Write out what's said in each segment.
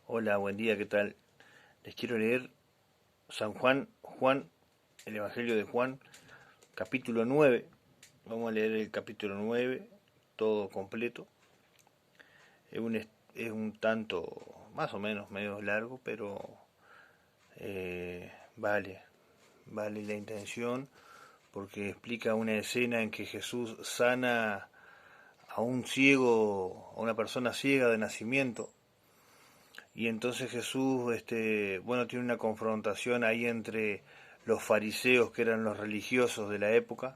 Hola, buen día, ¿qué tal? Les quiero leer Juan, el Evangelio de Juan, capítulo 9. Vamos a leer el capítulo 9, todo completo. Es un tanto, más o menos, medio largo, pero vale la intención porque explica una escena en que Jesús sana a un ciego, a una persona ciega de nacimiento. Y entonces Jesús, tiene una confrontación ahí entre los fariseos, que eran los religiosos de la época,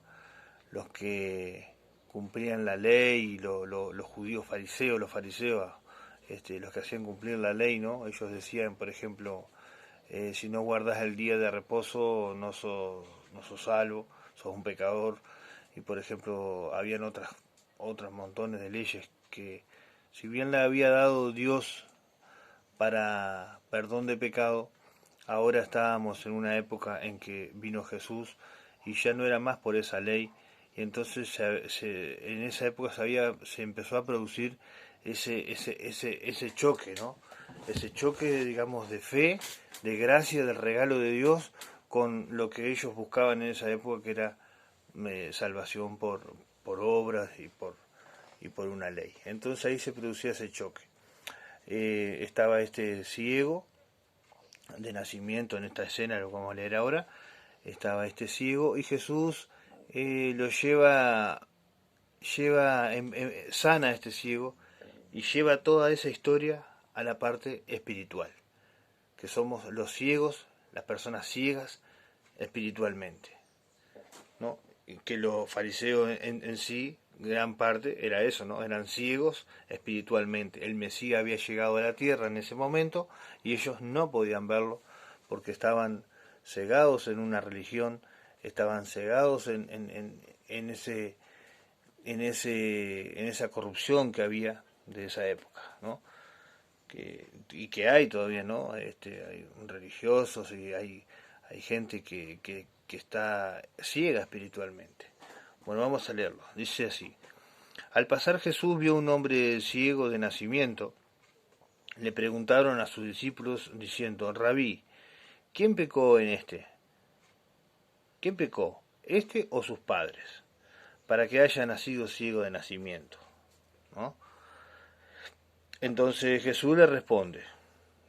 los que cumplían la ley, y los judíos fariseos, los que hacían cumplir la ley, ¿no? Ellos decían, por ejemplo, si no guardas el día de reposo, no sos salvo, sos un pecador. Y por ejemplo, habían otras montones de leyes que, si bien le había dado Dios para perdón de pecado, ahora estábamos en una época en que vino Jesús y ya no era más por esa ley. Y entonces en esa época se empezó a producir ese choque, ¿no? Ese choque, digamos, de fe, de gracia, del regalo de Dios, con lo que ellos buscaban en esa época, que era salvación por obras y por una ley. Entonces ahí se producía ese choque. Estaba este ciego de nacimiento en esta escena, lo vamos a leer ahora. Estaba este ciego y Jesús lo sana a este ciego y lleva toda esa historia a la parte espiritual, que somos los ciegos, las personas ciegas espiritualmente, ¿no? Y que los fariseos en sí, gran parte, era eso, ¿no? Eran ciegos espiritualmente. El Mesías había llegado a la tierra en ese momento y ellos no podían verlo porque estaban cegados en una religión, estaban cegados en esa corrupción que había de esa época, ¿no? Y que hay todavía, ¿no? Hay religiosos y hay gente que está ciega espiritualmente. Bueno, vamos a leerlo. Dice así: Al pasar Jesús vio un hombre ciego de nacimiento. Le preguntaron a sus discípulos diciendo: Rabí, ¿quién pecó en este? ¿Quién pecó, este o sus padres, para que haya nacido ciego de nacimiento? ¿No? Entonces Jesús le responde: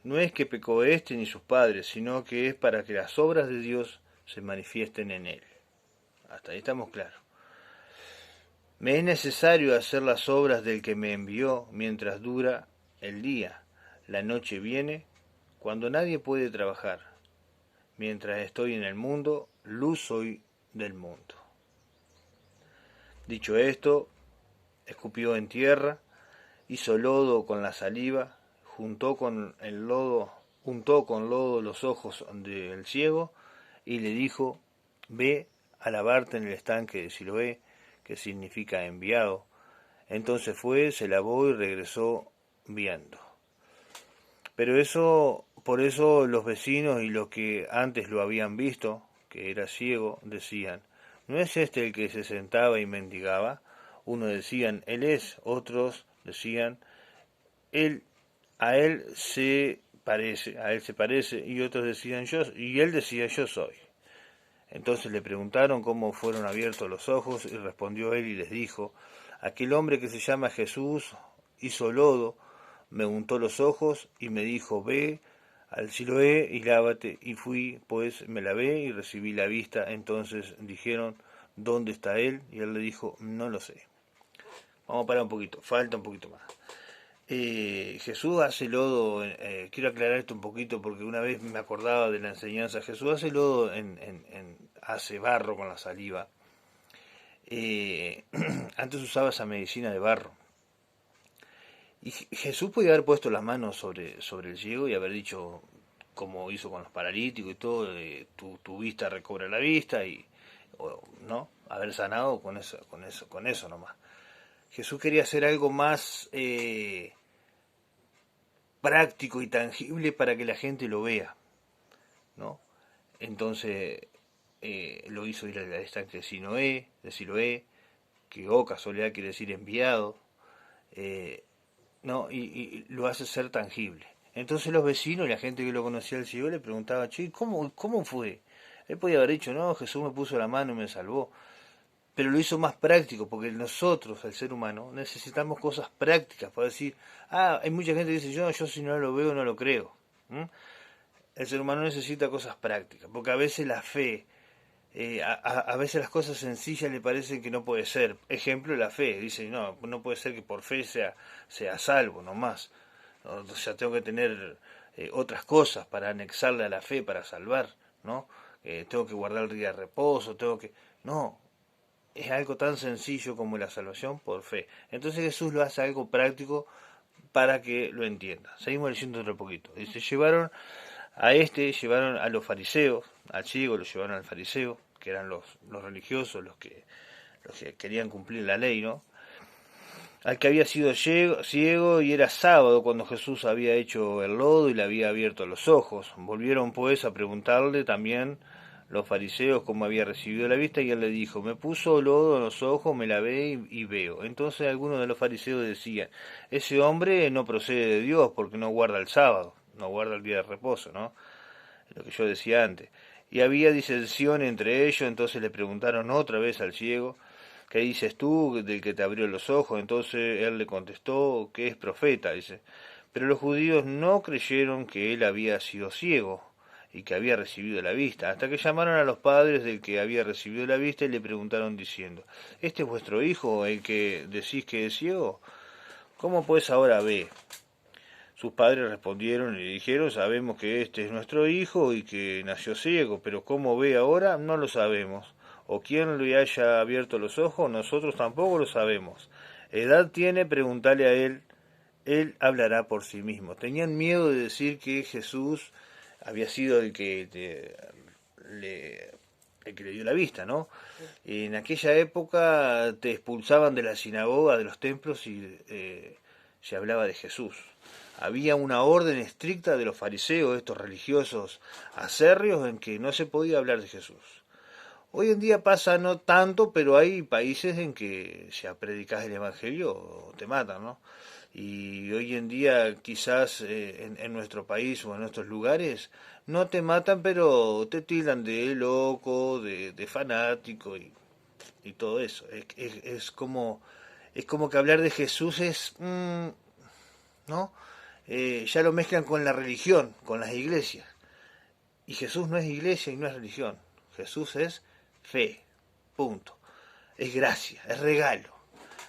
No es que pecó este ni sus padres, sino que es para que las obras de Dios se manifiesten en él. Hasta ahí estamos claros. Me es necesario hacer las obras del que me envió mientras dura el día. La noche viene cuando nadie puede trabajar. Mientras estoy en el mundo, luz soy del mundo. Dicho esto, escupió en tierra, hizo lodo con la saliva, juntó con lodo los ojos del ciego y le dijo: Ve a lavarte en el estanque de Siloé, que significa enviado. Entonces fue, se lavó y regresó viendo. Por eso los vecinos y los que antes lo habían visto, que era ciego, decían: ¿No es este el que se sentaba y mendigaba? Unos decían: Él es, otros decían: Él, a él se parece, y otros decían: Yo, y él decía: Yo soy. Entonces le preguntaron cómo fueron abiertos los ojos, y respondió él y les dijo: Aquel hombre que se llama Jesús hizo lodo, me untó los ojos y me dijo: Ve al Siloé y lávate. Y fui, pues me lavé y recibí la vista. Entonces dijeron: ¿Dónde está él? Y él le dijo: No lo sé. Vamos a parar un poquito, falta un poquito más. Jesús hace lodo, quiero aclarar esto un poquito porque una vez me acordaba de la enseñanza. Jesús hace lodo, hace barro con la saliva. Eh, Antes usaba esa medicina de barro. Y Jesús podía haber puesto las manos sobre el ciego y haber dicho, como hizo con los paralíticos y todo: tu vista recobra la vista, no, haber sanado con eso nomás. Jesús quería hacer algo más práctico y tangible para que la gente lo vea, ¿no? Entonces lo hizo ir al estanque de Siloé, que casualidad quiere decir enviado, ¿no? Y lo hace ser tangible. Entonces los vecinos y la gente que lo conocía al ciego le preguntaba, che, ¿cómo fue? Él podía haber dicho, no, Jesús me puso la mano y me salvó, pero lo hizo más práctico, porque nosotros, el ser humano, necesitamos cosas prácticas para decir, hay mucha gente que dice, yo si no lo veo no lo creo. ¿Mm? El ser humano necesita cosas prácticas, porque a veces la fe, a veces las cosas sencillas le parecen que no puede ser. Ejemplo, la fe, dice, no puede ser que por fe sea salvo, nomás. O sea, tengo que tener otras cosas para anexarle a la fe, para salvar, ¿no? Tengo que guardar el día de reposo, No, es algo tan sencillo como la salvación por fe. Entonces Jesús lo hace algo práctico para que lo entienda. Seguimos leyendo otro poquito. Dice, llevaron a los fariseos, al ciego lo llevaron al fariseo, que eran los religiosos, los que querían cumplir la ley, ¿no? Al que había sido ciego y era sábado cuando Jesús había hecho el lodo y le había abierto los ojos. Volvieron pues a preguntarle también los fariseos cómo había recibido la vista y él le dijo, me puso lodo en los ojos, me lavé y veo. Entonces algunos de los fariseos decían, ese hombre no procede de Dios porque no guarda el sábado, no guarda el día de reposo, ¿no? Lo que yo decía antes. Y había disensión entre ellos, entonces le preguntaron otra vez al ciego, ¿qué dices tú del que te abrió los ojos? Entonces él le contestó que es profeta, dice. Pero los judíos no creyeron que él había sido ciego y que había recibido la vista, hasta que llamaron a los padres del que había recibido la vista y le preguntaron diciendo, ¿este es vuestro hijo, el que decís que es ciego? ¿Cómo pues ahora ve? Sus padres respondieron y le dijeron, sabemos que este es nuestro hijo y que nació ciego, pero cómo ve ahora no lo sabemos. O quién le haya abierto los ojos, nosotros tampoco lo sabemos. Edad tiene, preguntale a él hablará por sí mismo. Tenían miedo de decir que Jesús había sido el que le dio la vista, ¿no? En aquella época te expulsaban de la sinagoga, de los templos y se hablaba de Jesús. Había una orden estricta de los fariseos, estos religiosos acérrimos, en que no se podía hablar de Jesús. Hoy en día pasa no tanto, pero hay países en que si predicas el Evangelio te matan, ¿no? Y hoy en día quizás en nuestro país o en nuestros lugares no te matan, pero te tildan de loco, de fanático y todo eso. Es como que hablar de Jesús ¿no? Ya lo mezclan con la religión, con las iglesias. Y Jesús no es iglesia y no es religión. Jesús es fe, punto. Es gracia, es regalo.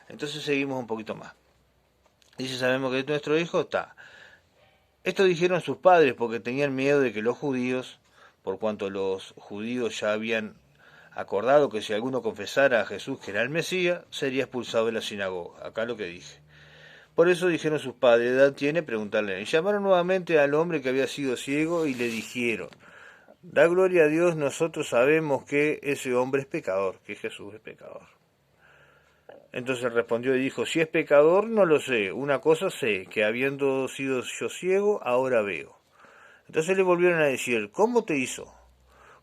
Entonces seguimos un poquito más. Dice, sabemos que es nuestro hijo, está. Esto dijeron sus padres porque tenían miedo de que los judíos, por cuanto los judíos ya habían acordado que si alguno confesara a Jesús que era el Mesías, sería expulsado de la sinagoga. Acá lo que dije. Por eso dijeron sus padres, ¿edad tiene? Preguntarle. Y llamaron nuevamente al hombre que había sido ciego y le dijeron, da gloria a Dios, nosotros sabemos que ese hombre es pecador, que Jesús es pecador. Entonces respondió y dijo, si es pecador, no lo sé. Una cosa sé, que habiendo sido yo ciego, ahora veo. Entonces le volvieron a decir, ¿cómo te hizo?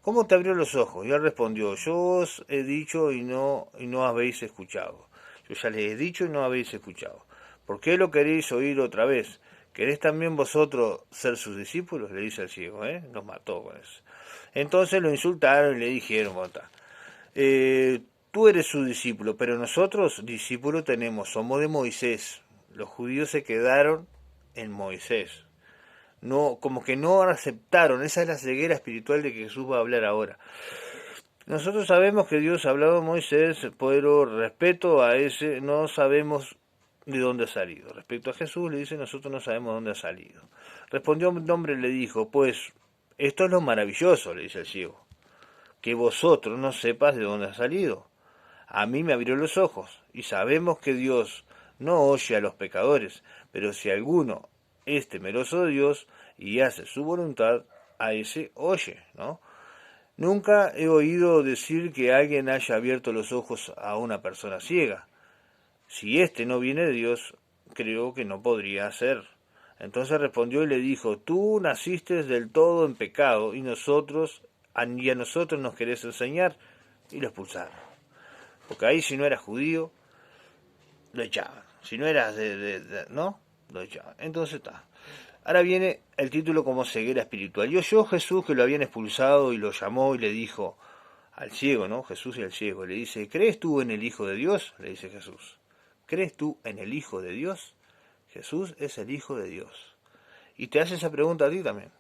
¿Cómo te abrió los ojos? Y él respondió, yo os he dicho y no habéis escuchado. Yo ya les he dicho y no habéis escuchado. ¿Por qué lo queréis oír otra vez? ¿Queréis también vosotros ser sus discípulos? Le dice el ciego, Los mató con eso. Entonces lo insultaron y le dijeron, tú eres su discípulo, pero nosotros discípulos somos de Moisés. Los judíos se quedaron en Moisés. No, como que no aceptaron, esa es la ceguera espiritual de que Jesús va a hablar ahora. Nosotros sabemos que Dios ha hablado a Moisés, pero respecto a ese no sabemos de dónde ha salido. Respecto a Jesús le dice, nosotros no sabemos de dónde ha salido. Respondió un hombre y le dijo, pues esto es lo maravilloso, le dice el ciego, que vosotros no sepas de dónde ha salido. A mí me abrió los ojos, y sabemos que Dios no oye a los pecadores, pero si alguno es temeroso de Dios y hace su voluntad, a ese oye, ¿no? Nunca he oído decir que alguien haya abierto los ojos a una persona ciega. Si éste no viene de Dios, creo que no podría ser. Entonces respondió y le dijo, tú naciste del todo en pecado y a nosotros nos querés enseñar, y lo expulsaron. Porque ahí si no eras judío, lo echaban. Si no eras ¿no? Lo echaban. Entonces está. Ahora viene el título como ceguera espiritual. Y oyó Jesús que lo habían expulsado y lo llamó y le dijo al ciego, ¿no? Jesús y al ciego. Le dice, ¿crees tú en el Hijo de Dios? Le dice Jesús. ¿Crees tú en el Hijo de Dios? Jesús es el Hijo de Dios. Y te hace esa pregunta a ti también.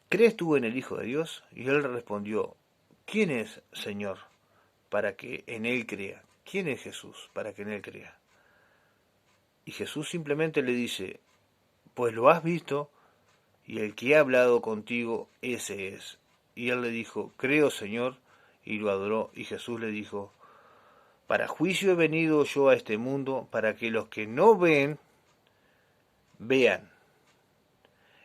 ¿Crees tú en el Hijo de Dios? Y él respondió, ¿quién es, Señor, para que en él crea? ¿Quién es Jesús para que en él crea? Y Jesús simplemente le dice, pues lo has visto, y el que ha hablado contigo, ese es. Y él le dijo, creo, Señor, y lo adoró. Y Jesús le dijo, para juicio he venido yo a este mundo, para que los que no ven, vean,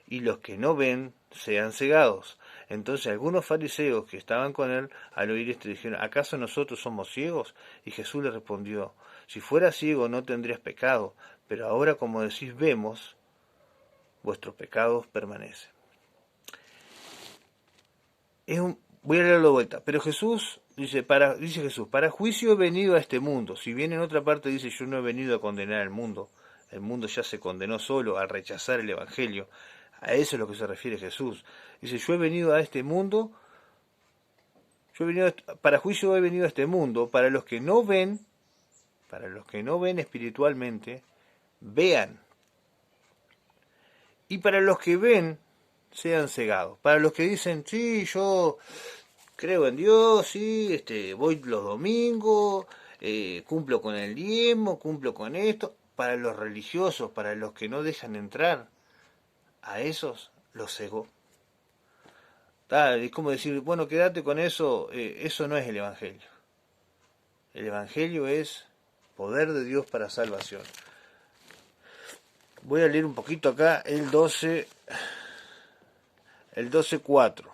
y los que no ven, sean cegados. Entonces algunos fariseos que estaban con él, al oír esto, dijeron, ¿acaso nosotros somos ciegos? Y Jesús le respondió, si fueras ciego no tendrías pecado, pero ahora como decís vemos, vuestros pecados permanecen. Voy a leerlo de vuelta, pero Jesús, dice Jesús, para juicio he venido a este mundo. Si bien en otra parte dice, yo no he venido a condenar al mundo, el mundo ya se condenó solo al rechazar el Evangelio. A eso es lo que se refiere Jesús. Dice, yo he venido a este mundo, para juicio he venido a este mundo, para los que no ven espiritualmente, vean. Y para los que ven, sean cegados. Para los que dicen, sí, yo creo en Dios, sí, voy los domingos, cumplo con el diezmo, cumplo con esto. Para los religiosos, para los que no dejan entrar, a esos los cegó. Es como decir, bueno, quédate con eso, eso no es el Evangelio. El Evangelio es poder de Dios para salvación. Voy a leer un poquito acá el 12:4.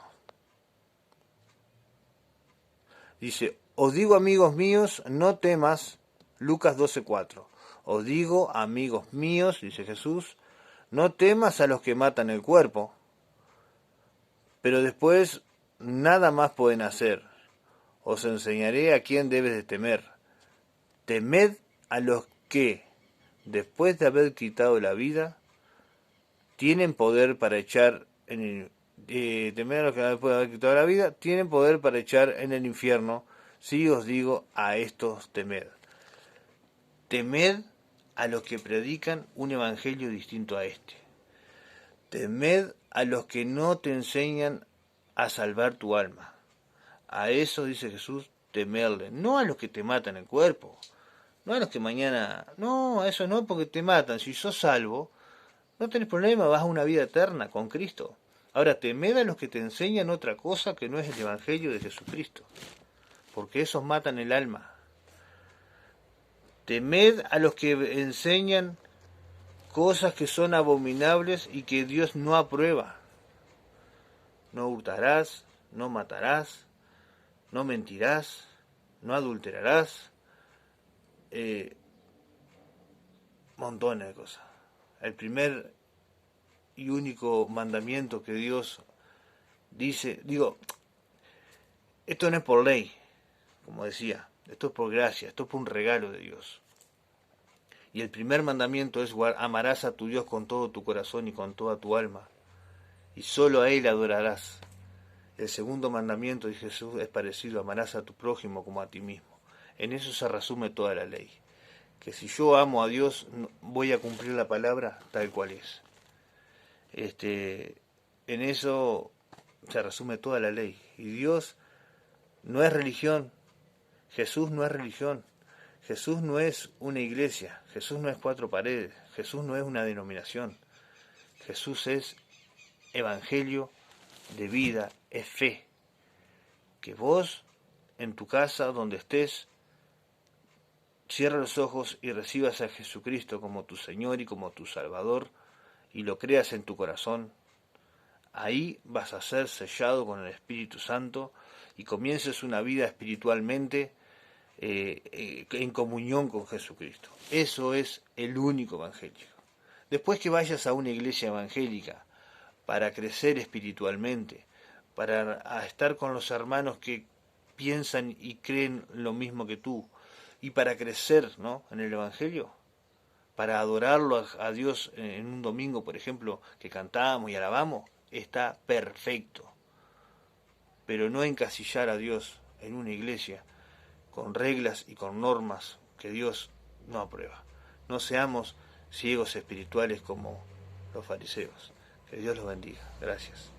Dice, os digo amigos míos, no temas, Lucas 12:4. Os digo amigos míos, dice Jesús, no temas a los que matan el cuerpo, pero después nada más pueden hacer. Os enseñaré a quién debes de temer. Temed a los que, después de haber quitado la vida, tienen poder para echar en el temed a los que después de haber quitado la vida, tienen poder para echar en el infierno. Si os digo a estos temed. Temed a los que predican un evangelio distinto a este. Temed a los que no te enseñan a salvar tu alma. A eso, dice Jesús, temerle. No a los que te matan el cuerpo. No a los que mañana... No, a eso no, porque te matan. Si sos salvo, no tenés problema, vas a una vida eterna con Cristo. Ahora, temed a los que te enseñan otra cosa que no es el evangelio de Jesucristo. Porque esos matan el alma. Temed a los que enseñan cosas que son abominables y que Dios no aprueba. No hurtarás, no matarás, no mentirás, no adulterarás, montones de cosas. El primer y único mandamiento que Dios dice, esto no es por ley, como decía, esto es por gracia, esto es por un regalo de Dios. Y el primer mandamiento es, amarás a tu Dios con todo tu corazón y con toda tu alma, y solo a Él adorarás. El segundo mandamiento de Jesús es parecido, amarás a tu prójimo como a ti mismo. En eso se resume toda la ley. Que si yo amo a Dios, voy a cumplir la palabra tal cual es. En eso se resume toda la ley. Y Dios no es religión. Jesús no es religión. Jesús no es una iglesia. Jesús no es cuatro paredes. Jesús no es una denominación. Jesús es evangelio de vida, es fe. Que vos, en tu casa, donde estés, cierra los ojos y recibas a Jesucristo como tu Señor y como tu Salvador, y lo creas en tu corazón. Ahí vas a ser sellado con el Espíritu Santo y comiences una vida espiritualmente en comunión con Jesucristo. Eso es el único evangelio. Después que vayas a una iglesia evangélica para crecer espiritualmente, para estar con los hermanos que piensan y creen lo mismo que tú, y para crecer, ¿no?, en el evangelio, para adorarlo a Dios en un domingo, por ejemplo, que cantamos y alabamos, está perfecto. Pero no encasillar a Dios en una iglesia con reglas y con normas que Dios no aprueba. No seamos ciegos espirituales como los fariseos. Que Dios los bendiga. Gracias.